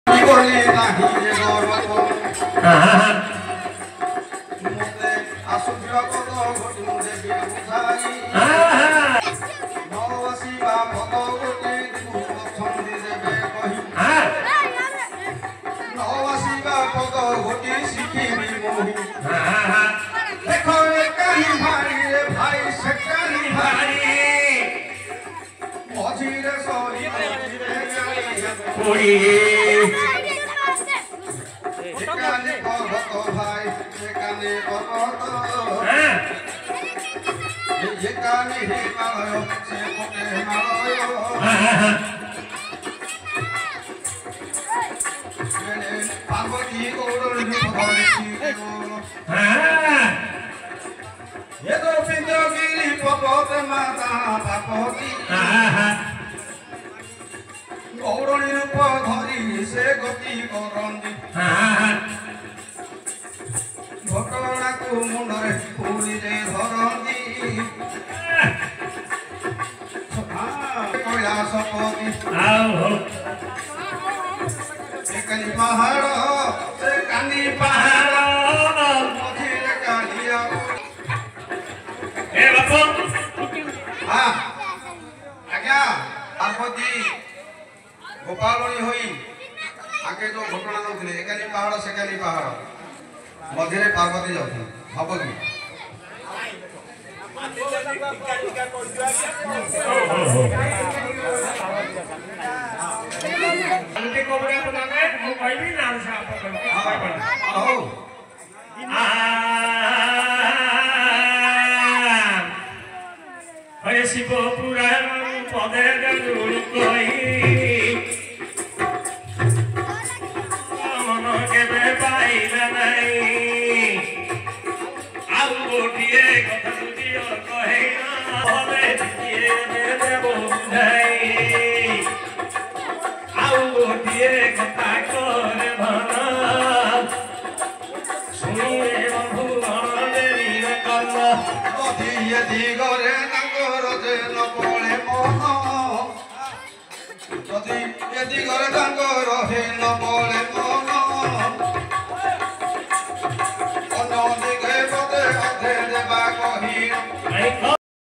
বলি নাহি যে গর্ব মতে আসুধির পদ ঘটু দেবী বুঝাই নবসিবা পদ ঘটে দিবু ছন্দি দেবে কহি নবসিবা পদ ঘটে শিখিবি মোহি দেখো একানি ভাই রে ভাই সেকানি ভাই মঝিরে সরি পড়ি একানি পর্বত ভাই একানি পর্বত একানি হিমালয় সে পথে হিমালয় পার্বতী গৌরী ধরেছি এ তো পিঞ্জগিরি পর্বত মাতা পার্বতী গৌরী রূপ ধরি সে গতি করন্তি ঘটনাকু মুন্ডরে পুরিলে ধরন্তি কৈলাসপতি একানি পাহাড় সে কানি পাহাড় মঝিরে কালিয়া ए बापू हाँ आज्ञा पार्वती गोपालनी होई आगे जो घटना नौले एकानी पहाड़ सेकानी पहाड़ मझे पार्वती जाऊँ हम कि अंते कोबरा को नामे मु कहबी नाम से आप कहबी हरे शिव पुराण पदे गरुड़ कही मन केबे पाइबे नहीं आउ गोटिए कथा तुझियो कहे ना हमे किए देबो बुझाई आउ गोटिए कथा करे भना सुनिए बंधु गण देवी कर्ण दिगरे नगर जे नब